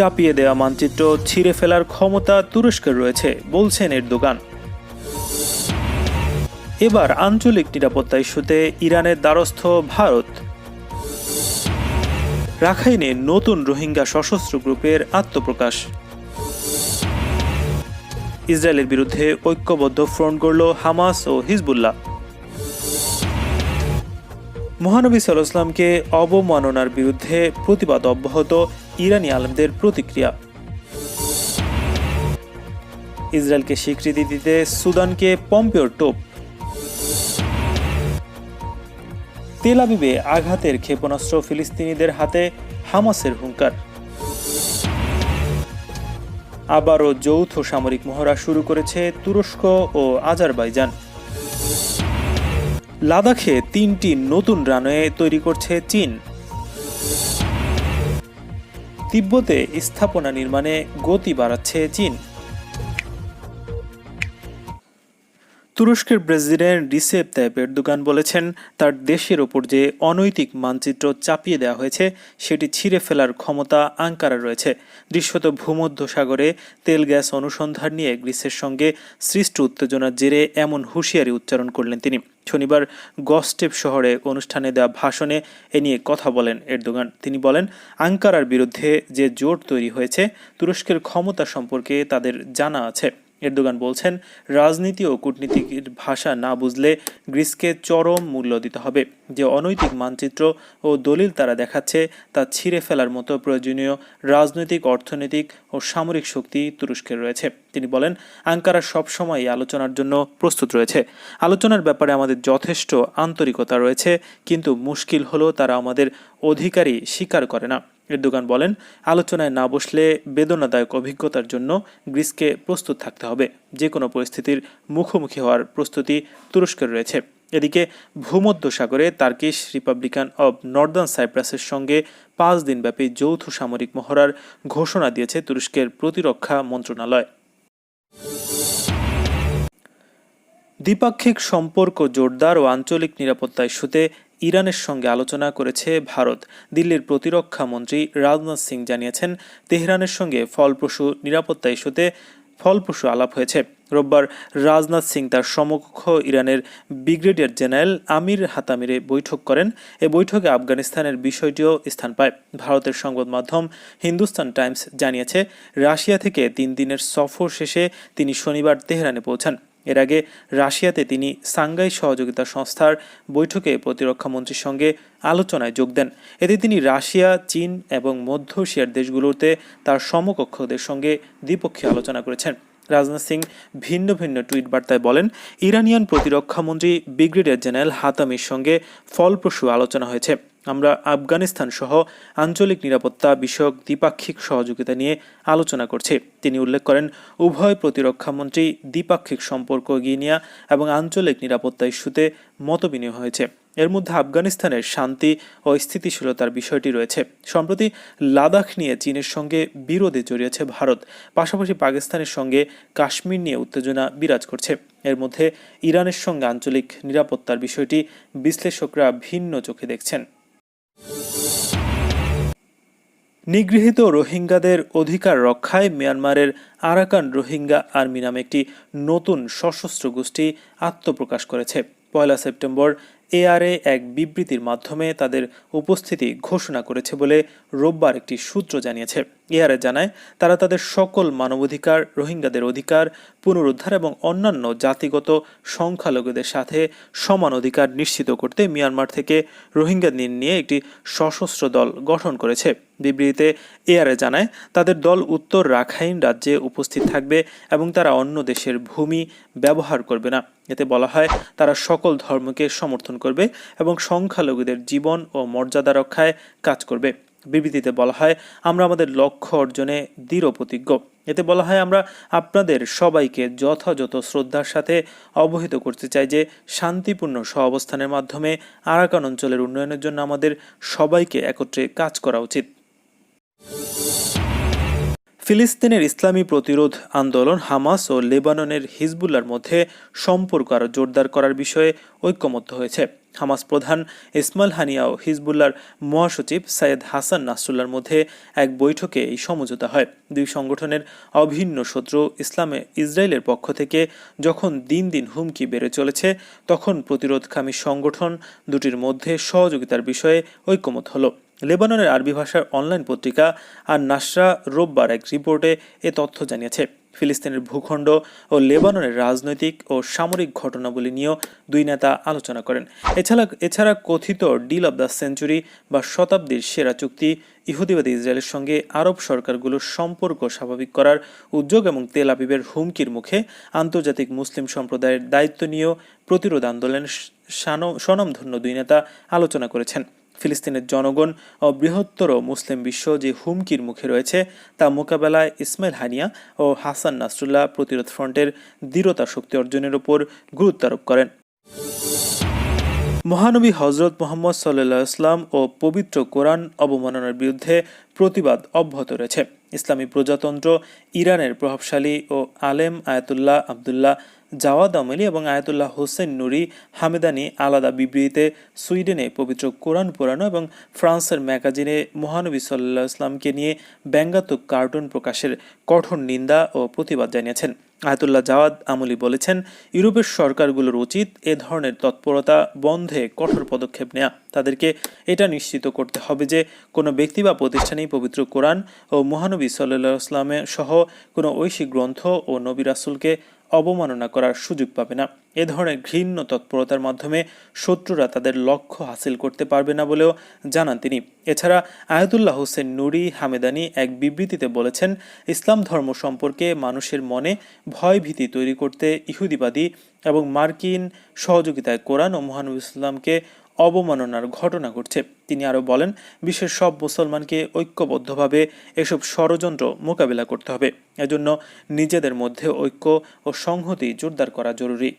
চাপিয়ে দেওয়া মানচিত্র ছিঁড়ে ফেলার ক্ষমতা তুরস্কের রয়েছে বলছেন এরদোগান। এবার আঞ্চলিক নিরাপত্তা ইস্যুতে ইরানের দ্বারস্থ ভারত। রাখাইনে নতুন রোহিঙ্গা সশস্ত্র গ্রুপের আত্মপ্রকাশ। ইসরায়েলের বিরুদ্ধে ঐক্যবদ্ধ ফ্রন্ট গড়ল হামাস ও হিজবুল্লাহ। মহানবী সাল্লাল্লাহু আলাইহি ওয়াসাল্লামকে অবমাননার বিরুদ্ধে প্রতিবাদ অব্যাহত, ইরানি আলেমদের প্রতিক্রিয়া। ইসরায়েলকে স্বীকৃতি দিতে সুদানকে পম্পেওর টোপ। তেল আবিবে আঘাতের ক্ষেপণাস্ত্র ফিলিস্তিনিদের হাতে, হামাসের হুঙ্কার। আবারও যৌথ সামরিক মহড়া শুরু করেছে তুরস্ক ও আজারবাইজান। লাদাখে 3টি নতুন রানওয়ে তৈরি করছে চীন। তিব্বতে স্থাপনা নির্মাণে গতি বাড়াচ্ছে চীন। তুরস্কের প্রেসিডেন্ট রিসেপ তাইয়িপ এরদোগান বলেছেন, তার দেশের ওপর যে অনৈতিক মানচিত্র চাপিয়ে দেওয়া হয়েছে সেটি ছিঁড়ে ফেলার ক্ষমতা আঙ্কারার রয়েছে। দৃশ্যত ভূমধ্যসাগরে তেল গ্যাস অনুসন্ধান নিয়ে গ্রিসের সঙ্গে সৃষ্ট উত্তেজনার জেরে এমন হুঁশিয়ারি উচ্চারণ করলেন তিনি। শনিবার গস্টেপ শহরে অনুষ্ঠানে দেওয়া ভাষণে এ নিয়ে কথা বলেন এরদোগান। তিনি বলেন, আঙ্কারার বিরুদ্ধে যে জোট তৈরি হয়েছে, তুরস্কের ক্ষমতা সম্পর্কে তাদের জানা আছে। এরদোগান বলছেন, রাজনীতি ও কূটনীতির ভাষা না বুঝলে গ্রিসকে চরম মূল্য দিতে হবে। যে অনৈতিক মানচিত্র ও দলিল তারা দেখাচ্ছে তা ছিঁড়ে ফেলার মতো প্রয়োজনীয় রাজনৈতিক, অর্থনৈতিক ও সামরিক শক্তি তুরস্কের রয়েছে। তিনি বলেন, আঙ্কারা সবসময় আলোচনার জন্য প্রস্তুত রয়েছে। আলোচনার ব্যাপারে আমাদের যথেষ্ট আন্তরিকতা রয়েছে, কিন্তু মুশকিল হলো তারা আমাদের অধিকারই স্বীকার করে না। এরদোগান বলেন, আলোচনায় না বসলে বেদনাদায়ক অভিজ্ঞতার জন্য গ্রিসকে প্রস্তুত থাকতে হবে। যে কোনো পরিস্থিতির মুখোমুখি হওয়ার প্রস্তুতি তুরস্কের রয়েছে। এদিকে ভূমধ্যসাগরে তার্কিশ রিপাবলিকান অব নর্দার্ন সাইপ্রাসের সঙ্গে 5 দিনব্যাপী যৌথ সামরিক মহড়ার ঘোষণা দিয়েছে তুরস্কের প্রতিরক্ষা মন্ত্রণালয়। দ্বিপাক্ষিক সম্পর্ক জোরদার ও আঞ্চলিক নিরাপত্তা ইস্যুতে ইরানের সঙ্গে আলোচনা করেছে ভারত। দিল্লির প্রতিরক্ষা মন্ত্রী রাজনাথ সিং জানিয়েছেন, তেহরানের সঙ্গে ফলপ্রসূ নিরাপত্তা ইস্যুতে ফলপ্রসূ আলাপ হয়েছে। রোববার রাজনাথ সিং তার সমকক্ষ ইরানের ব্রিগেডিয়ার জেনারেল আমির হাতামিরে বৈঠক করেন। এ বৈঠকে আফগানিস্তানের বিষয়টিও স্থান পায়। ভারতের সংবাদ মাধ্যম হিন্দুস্তান টাইমস জানিয়েছে, রাশিয়া থেকে 3 দিনের সফর শেষে তিনি শনিবার তেহরানে পৌঁছান। এর আগে রাশিয়াতে তিনি সাংঘাই সহযোগিতা সংস্থার বৈঠকে প্রতিরক্ষামন্ত্রীর সঙ্গে আলোচনায় যোগ দেন। এতে তিনি রাশিয়া, চীন এবং মধ্য এশিয়ার দেশগুলোতে তার সমকক্ষদের সঙ্গে দ্বিপক্ষীয় আলোচনা করেছেন। রাজনাথ সিং ভিন্ন ভিন্ন টুইট বার্তায় বলেন, ইরানিয়ান প্রতিরক্ষামন্ত্রী ব্রিগেডিয়ার জেনারেল হাতামির সঙ্গে ফলপ্রসূ আলোচনা হয়েছে। আমরা আফগানিস্তান সহ আঞ্চলিক নিরাপত্তা বিষয়ক দ্বিপাক্ষিক সহযোগিতা নিয়ে আলোচনা করছি। তিনি উল্লেখ করেন, উভয় প্রতিরক্ষামন্ত্রী দ্বিপাক্ষিক সম্পর্ক এগিয়ে নেওয়া এবং আঞ্চলিক নিরাপত্তা ইস্যুতে মতবিনিময় হয়েছে। এর মধ্যে আফগানিস্তানের শান্তি ও স্থিতিশীলতার বিষয়টি রয়েছে। সম্প্রতি লাদাখ নিয়ে চীনের সঙ্গে বিরোধে জড়িয়েছে ভারত। পাশাপাশি পাকিস্তানের সঙ্গে কাশ্মীর নিয়ে উত্তেজনা বিরাজ করছে। এর মধ্যে ইরানের সঙ্গে আঞ্চলিক নিরাপত্তার বিষয়টি বিশ্লেষকরা ভিন্ন চোখে দেখছেন। নিগৃহীত রোহিঙ্গাদের অধিকার রক্ষায় মিয়ানমারের আরাকান রোহিঙ্গা আর্মি নামে একটি নতুন সশস্ত্র গোষ্ঠী আত্মপ্রকাশ করেছে। 1 সেপ্টেম্বর এআরএ এক বিবৃতির মাধ্যমে তাদের উপস্থিতি ঘোষণা করেছে বলে রোববার একটি সূত্র জানিয়েছে। এআরএ জানায়, তারা তাদের সকল মানবাধিকার, রোহিঙ্গাদের অধিকার পুনরুদ্ধার এবং অন্যান্য জাতিগত সংখ্যালঘুদের সাথে সমান অধিকার নিশ্চিত করতে মিয়ানমার থেকে রোহিঙ্গা নিয়ে একটি সশস্ত্র দল গঠন করেছে। বিবৃতিতে এআরএ জানায়, তাদের দল উত্তর রাখাইন রাজ্যে উপস্থিত থাকবে এবং তারা অন্য দেশের ভূমি ব্যবহার করবে না। এতে বলা হয়, তারা সকল ধর্মকে সমর্থন করবে এবং সংখ্যালঘুদের জীবন ও মর্যাদা রক্ষায় কাজ করবে। বিবৃতিতে বলা হয়, আমরা আমাদের লক্ষ্য অর্জনে দৃঢ় প্রতিজ্ঞ। এতে বলা হয়, আমরা আপনাদের সবাইকে যথাযথ শ্রদ্ধার সাথে অবহিত করতে চাই যে শান্তিপূর্ণ সহাবস্থানের মাধ্যমে আরাকান অঞ্চলের উন্নয়নের জন্য আমাদের সবাইকে একত্রে কাজ করা উচিত। ফিলিস্তিনের ইসলামী প্রতিরোধ আন্দোলন হামাস ও লেবাননের হিজবুল্লাহর মধ্যে সম্পর্ক আরও জোরদার করার বিষয়ে ঐকমত্য হয়েছে। হামাস প্রধান ইসমাইল হানিয়া ও হিজবুল্লাহর মহাসচিব সৈয়দ হাসান নাসরুল্লাহর মধ্যে এক বৈঠকে এই সমঝোতা হয়। দুই সংগঠনের অভিন্ন শত্রু ইসরায়েলের পক্ষ থেকে যখন দিন দিন হুমকি বেড়ে চলেছে, তখন প্রতিরোধকামী সংগঠন দুটির মধ্যে সহযোগিতার বিষয়ে ঐকমত্য হলো। লেবাননের আরবি ভাষার অনলাইন পত্রিকা আর নাসরা রোববার এক রিপোর্টে এ তথ্য জানিয়েছে। ফিলিস্তিনের ভূখণ্ড ও লেবাননের রাজনৈতিক ও সামরিক ঘটনাবলী নিয়েও দুই নেতা আলোচনা করেন। এছাড়া কথিত ডিল অব দ্য সেঞ্চুরি বা শতাব্দীর সেরা চুক্তি, ইহুদিবাদী ইসরায়েলের সঙ্গে আরব সরকারগুলোর সম্পর্ক স্বাভাবিক করার উদ্যোগ এবং তেল আবিবের হুমকির মুখে আন্তর্জাতিক মুসলিম সম্প্রদায়ের দায়িত্ব নিয়েও প্রতিরোধ আন্দোলনের স্বনামধন্য দুই নেতা আলোচনা করেছেন। ফিলিস্তিনের জনগণ ও বৃহত্তর মুসলিম বিশ্ব যে হুমকির মুখে রয়েছে তা মোকাবেলায় ইসমাইল হানিয়া ও হাসান নাসরুল্লাহ প্রতিরোধ ফ্রন্টের দৃঢ়তা শক্তি অর্জনের উপর গুরুত্ব আরোপ করেন। মহানবী হজরত মুহাম্মদ সাল্লাল্লাহু আলাইহি ওয়াসাল্লাম ও পবিত্র কোরআন অবমাননার বিরুদ্ধে প্রতিবাদ অব্যাহত রয়েছে। ইসলামী প্রজাতন্ত্র ইরানের প্রভাবশালী ও আলেম আয়াতুল্লাহ আবদুল্লাহ জাওয়াদ আমেলি এবং আয়াতুল্লাহ হোসেন নুরি হামেদানি আলাদা বিবৃতিতে সুইডেনে পবিত্র কোরআন পোড়ানো এবং ফ্রান্সের ম্যাগাজিনে মহানবী সাল্লাল্লাহু আলাইহি ওয়াসাল্লামকে নিয়ে ব্যঙ্গাত্মক কার্টুন প্রকাশের কঠোর নিন্দা ও প্রতিবাদ জানিয়েছেন। আয়াতুল্লাহ জাওয়াদ আমলি বলেছেন, ইউরোপের সরকারগুলোর উচিত এ ধরনের তৎপরতা বন্ধে কঠোর পদক্ষেপ নেওয়া। তাদেরকে এটা নিশ্চিত করতে হবে যে কোনো ব্যক্তি বা প্রতিষ্ঠানেই পবিত্র কোরআন ও মহানবী সাল্লাল্লাহু আলাইহি ওয়াসাল্লামের সহ কোনো ঐশী গ্রন্থ ও নবী রাসূলকে অবমাননা করার সুযোগ পাবে না। এ ধরনের ঘৃণ্য তৎপরতার মাধ্যমে শত্রুরা তাদের লক্ষ্য হাসিল করতে পারবে না বলেও জানান তিনি। এছাড়া আয়াতুল্লাহ হোসেন নুরি হামেদানি এক বিবৃতিতে বলেছেন, ইসলাম ধর্ম সম্পর্কে মানুষের মনে ভয়ভীতি তৈরি করতে ইহুদিবাদী এবং মার্কিন সহযোগিতায় কোরআন ও মহানবী ইসলামকে অবমাননার ঘটনা ঘটছে। তিনি আরও বলেন, বিশ্বের সব মুসলমানকে ঐক্যবদ্ধভাবে এসব ষড়যন্ত্র মোকাবিলা করতে হবে। এজন্য নিজেদের মধ্যে ঐক্য ও সংহতি জোরদার করা জরুরি।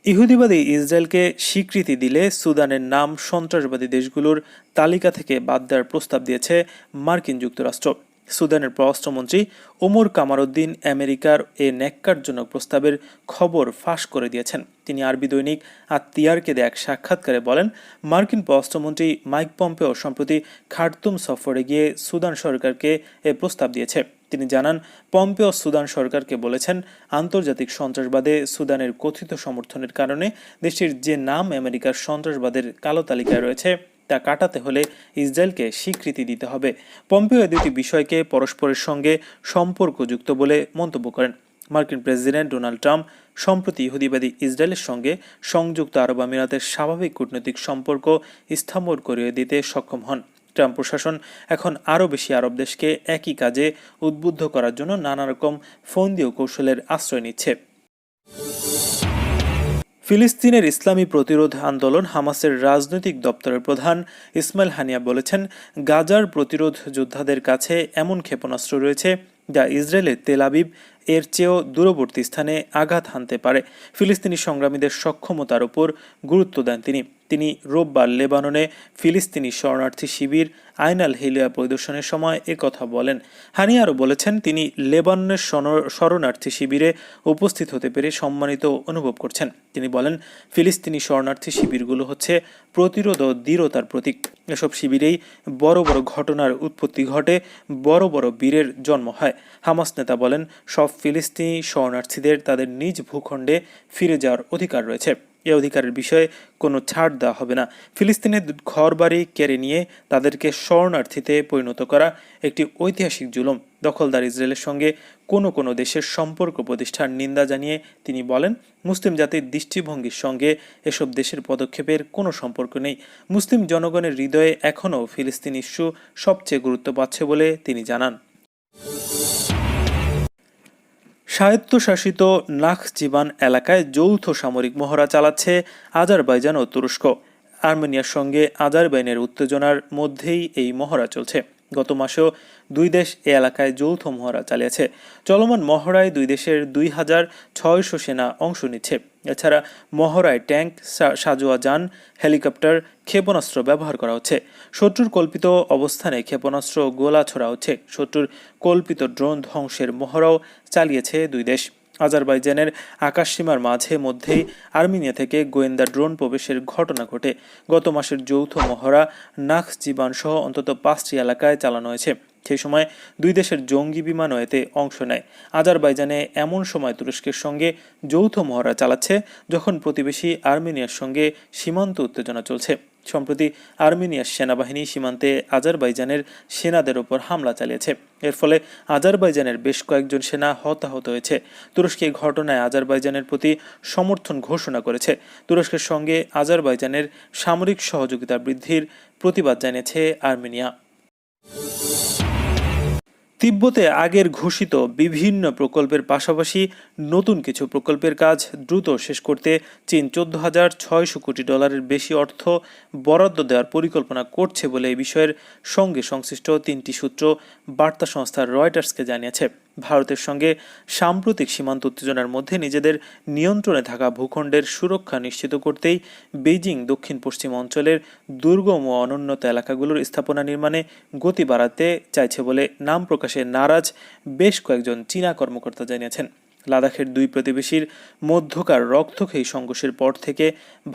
ইহুদিবাদী ইসরায়েলকে স্বীকৃতি দিলে সুদানের নাম সন্ত্রাসবাদী দেশগুলোর তালিকা থেকে বাদ দেওয়ার প্রস্তাব দিয়েছে মার্কিন যুক্তরাষ্ট্র। সুদানের পররাষ্ট্রমন্ত্রী ওমর কামারউদ্দিন আমেরিকার এ ন্যাক্কারজনক প্রস্তাবের খবর ফাঁস করে দিয়েছেন। তিনি আরবি দৈনিক আত-তিয়ারকে দেয়া এক সাক্ষাৎকারে বলেন, মার্কিন পররাষ্ট্রমন্ত্রী মাইক পম্পেও সম্প্রতি খার্তুম সফরে গিয়ে সুদান সরকারকে এ প্রস্তাব দিয়েছে। তিনি জানান, পম্পেও সুদান সরকারকে বলেছেন, আন্তর্জাতিক সন্ত্রাসবাদে সুদানের কথিত সমর্থনের কারণে দেশটির যে নাম আমেরিকার সন্ত্রাসবাদের কালো তালিকায় রয়েছে তা কাটাতে হলে ইসরায়েলকে স্বীকৃতি দিতে হবে। পম্পেও দুটি বিষয়কে পরস্পরের সঙ্গে সম্পর্কযুক্ত বলে মন্তব্য করেন। মার্কিন প্রেসিডেন্ট ডোনাল্ড ট্রাম্প সম্প্রতি ইহুদিবাদী ইসরায়েলের সঙ্গে সংযুক্ত আরব আমিরাতের স্বাভাবিক কূটনৈতিক সম্পর্ক স্থাবর করিয়ে দিতে সক্ষম হন। ট্রাম্প প্রশাসন এখন আরও বেশি আরব দেশকে একই কাজে উদ্বুদ্ধ করার জন্য নানা রকম ফন্দি ও কৌশলের আশ্রয় নিচ্ছে। ফিলিস্তিনের ইসলামী প্রতিরোধ আন্দোলন হামাসের রাজনৈতিক দপ্তরের প্রধান ইসমাইল হানিয়া বলেছেন, গাজার প্রতিরোধ যোদ্ধাদের কাছে এমন ক্ষেপণাস্ত্র রয়েছে যা ইসরায়েলের তেল আবিব এর চেয়েও দূরবর্তী স্থানে আঘাত হানতে পারে। ফিলিস্তিনি সংগ্রামীদের সক্ষমতার উপর গুরুত্ব দেন তিনি রোববার লেবাননে ফিলিস্তিনি শরণার্থী শিবির আইন আল হিলিয়া পরিদর্শনের সময় একথা বলেন। হানি আরও বলেছেন, তিনি লেবাননের শরণার্থী শিবিরে উপস্থিত হতে পেরে সম্মানিত অনুভব করছেন। তিনি বলেন, ফিলিস্তিনি শরণার্থী শিবিরগুলো হচ্ছে প্রতিরোধ ও দৃঢ়তার প্রতীক। এসব শিবিরেই বড় বড় ঘটনার উৎপত্তি ঘটে, বড় বড় বীরের জন্ম হয়। হামাস নেতা বলেন, সব ফিলিস্তিনি শরণার্থীদের তাদের নিজ ভূখণ্ডে ফিরে যাওয়ার অধিকার রয়েছে। এ অধিকারের বিষয়ে কোনো ছাড় দেওয়া হবে না। ফিলিস্তিনের ঘরবাড়ি কেড়ে নিয়ে তাদেরকে শরণার্থীতে পরিণত করা একটি ঐতিহাসিক জুলুম। দখলদার ইসরায়েলের সঙ্গে কোনো দেশের সম্পর্ক প্রতিষ্ঠার নিন্দা জানিয়ে তিনি বলেন, মুসলিম জাতির দৃষ্টিভঙ্গির সঙ্গে এসব দেশের পদক্ষেপের কোনো সম্পর্ক নেই। মুসলিম জনগণের হৃদয়ে এখনও ফিলিস্তিন ইস্যু সবচেয়ে গুরুত্ব পাচ্ছে বলে তিনি জানান। স্বায়ত্তশাসিত নাখচিভান এলাকায় যৌথ সামরিক মহড়া চালাচ্ছে আজারবাইজান ও তুরস্ক। আর্মেনিয়ার সঙ্গে আজারবাইজানের উত্তেজনার মধ্যেই এই মহড়া চলছে। গত মাসেও দুই দেশ এ এলাকায় যৌথ মহড়া চালিয়েছে। চলমান মহড়ায় দুই দেশের 2600 সেনা অংশ নিচ্ছে। এছাড়া মহড়ায় ট্যাঙ্ক, সাজোয়া যান, হেলিকপ্টার, ক্ষেপণাস্ত্র ব্যবহার করা হচ্ছে। শত্রুর কল্পিত অবস্থানে ক্ষেপণাস্ত্র গোলা ছোড়া হচ্ছে। শত্রুর কল্পিত ড্রোন ধ্বংসের মহড়াও চালিয়েছে দুই দেশ। আজারবাইজানের আকাশসীমার মাঝে মধ্যেই আর্মেনিয়া থেকে গোয়েন্দা ড্রোন প্রবেশের ঘটনা ঘটে। গত মাসের যৌথ মহড়া নাখচিভান সহ অন্তত 5টি এলাকায় চালানো হয়েছে। সেই সময় দুই দেশের জঙ্গি বিমানও এতে অংশ নেয়। আজারবাইজানে এমন সময় তুরস্কের সঙ্গে যৌথ মহড়া চালাচ্ছে যখন প্রতিবেশী আর্মেনিয়ার সঙ্গে সীমান্ত উত্তেজনা চলছে। সম্প্রতি আর্মেনিয়ার সেনাবাহিনী সীমান্তে আজারবাইজানের সেনাদের ওপর হামলা চালিয়েছে। এর ফলে আজারবাইজানের বেশ কয়েকজন সেনা হতাহত হয়েছে। তুরস্ক এই ঘটনায় আজারবাইজানের প্রতি সমর্থন ঘোষণা করেছে। তুরস্কের সঙ্গে আজারবাইজানের সামরিক সহযোগিতা বৃদ্ধির প্রতিবাদ জানিয়েছে আর্মেনিয়া। তিব্বতে আগের ঘোষিত বিভিন্ন প্রকল্পের পাশাপাশি নতুন কিছু প্রকল্পের কাজ দ্রুত শেষ করতে চীন $14,600 কোটি বেশি অর্থ বরাদ্দ দেওয়ার পরিকল্পনা করছে বলে এই বিষয়ের সঙ্গে সংশ্লিষ্ট 3টি সূত্র বার্তা সংস্থা রয়টার্সকে জানিয়েছে। ভারতের সঙ্গে সাম্প্রতিক সীমান্ত উত্তেজনার মধ্যে নিজেদের নিয়ন্ত্রণে থাকা ভূখণ্ডের সুরক্ষা নিশ্চিত করতেই বেইজিং দক্ষিণ পশ্চিম অঞ্চলের দুর্গম ও অনুন্নত এলাকাগুলোর স্থাপনা নির্মাণে গতি বাড়াতে চাইছে বলে নাম প্রকাশে নারাজ বেশ কয়েকজন চীনা কর্মকর্তা জানিয়েছেন। লাদাখের দুই প্রতিবেশীর মধ্যকার রক্তক্ষয়ী সংঘর্ষের পর থেকে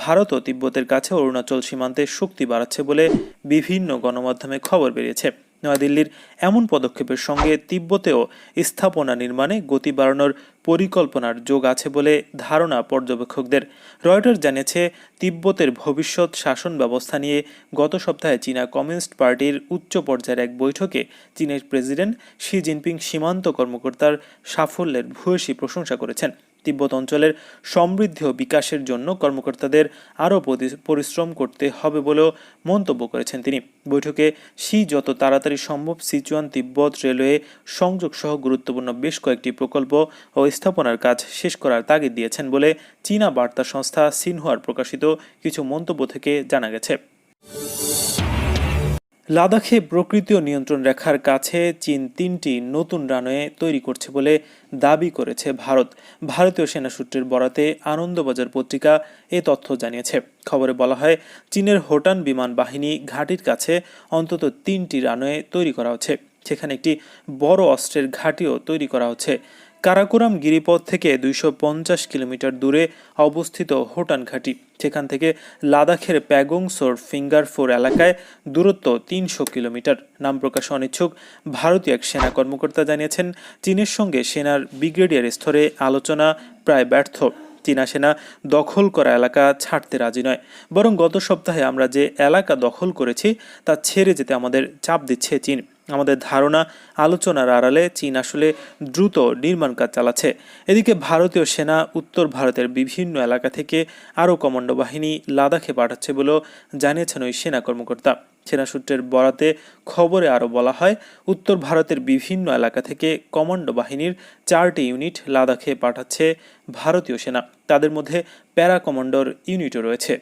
ভারত ও তিব্বতের কাছে অরুণাচল সীমান্তে শক্তি বাড়াচ্ছে বলে বিভিন্ন গণমাধ্যমে খবর বেরিয়েছে। নয়াদিল্লির এমন পদক্ষেপের সঙ্গে তিব্বতেও স্থাপনা নির্মাণে গতি বাড়ানোর পরিকল্পনার যোগ আছে বলে ধারণা পর্যবেক্ষকদের। রয়টার্স জানিয়েছে, তিব্বতের ভবিষ্যৎ শাসন ব্যবস্থা নিয়ে গত সপ্তাহে চীনা কমিউনিস্ট পার্টির উচ্চ পর্যায়ের এক বৈঠকে চীনের প্রেসিডেন্ট শি জিনপিং সীমান্ত কর্মকর্তার সাফল্যের ভূয়সী প্রশংসা করেছেন। তিব্বত অঞ্চলের সমৃদ্ধি ও বিকাশের জন্য কর্মকর্তাদের আরও পরিশ্রম করতে হবে বলেও মন্তব্য করেছেন তিনি। বৈঠকে শি যত তাড়াতাড়ি সম্ভব সিচুয়ান তিব্বত রেলওয়ে সংযোগ সহ গুরুত্বপূর্ণ বেশ কয়েকটি প্রকল্প ও স্থাপনার কাজ শেষ করার তাগিদ দিয়েছেন বলে চীনা বার্তা সংস্থা সিনহুয়ার প্রকাশিত কিছু মন্তব্য থেকে জানা গেছে। লাদাখে প্রকৃতি ও নিয়ন্ত্রণ রেখার কাছে চীন 3টি নতুন রানওয়ে তৈরি করছে বলে দাবি করেছে ভারত। ভারতীয় সেনা সূত্রের বরাতে আনন্দবাজার পত্রিকা এ তথ্য জানিয়েছে। খবরে বলা হয়, চীনের হোটান বিমান বাহিনী ঘাঁটির কাছে অন্তত 3টি রানওয়ে তৈরি করা হচ্ছে। সেখানে একটি বড় অস্ত্রের ঘাঁটিও তৈরি করা হচ্ছে। কারাকোরাম গিরিপথ থেকে 250 কিলোমিটার দূরে অবস্থিত হোটান ঘাঁটি। সেখান থেকে লাদাখের প্যাগং সোর ফিঙ্গার 4 এলাকায় দূরত্ব 300 কিলোমিটার। নাম প্রকাশে অনিচ্ছুক ভারতীয় এক সেনা কর্মকর্তা জানিয়েছেন, চীনের সঙ্গে সেনার ব্রিগেডিয়ার স্তরে আলোচনা প্রায় ব্যর্থ। চীনা সেনা দখল করা এলাকা ছাড়তে রাজি নয়, বরং গত সপ্তাহে আমরা যে এলাকা দখল করেছি তা ছেড়ে যেতে আমাদের চাপ দিচ্ছে চীন। আমাদের ধারণা, আলোচনার আড়ালে চীন আসলে দ্রুত নির্মাণ কাজ চালাচ্ছে। এদিকে ভারতীয় সেনা উত্তর ভারতের বিভিন্ন এলাকা থেকে আরও কমান্ডো বাহিনী লাদাখে পাঠাচ্ছে বলেও জানিয়েছেন ওই সেনা কর্মকর্তা। সেনা সূত্রের বরাতে খবরে আরও বলা হয়, উত্তর ভারতের বিভিন্ন এলাকা থেকে কমান্ডো বাহিনীর 4টি ইউনিট লাদাখে পাঠাচ্ছে ভারতীয় সেনা। তাদের মধ্যে প্যারা কমান্ডোর ইউনিটও রয়েছে।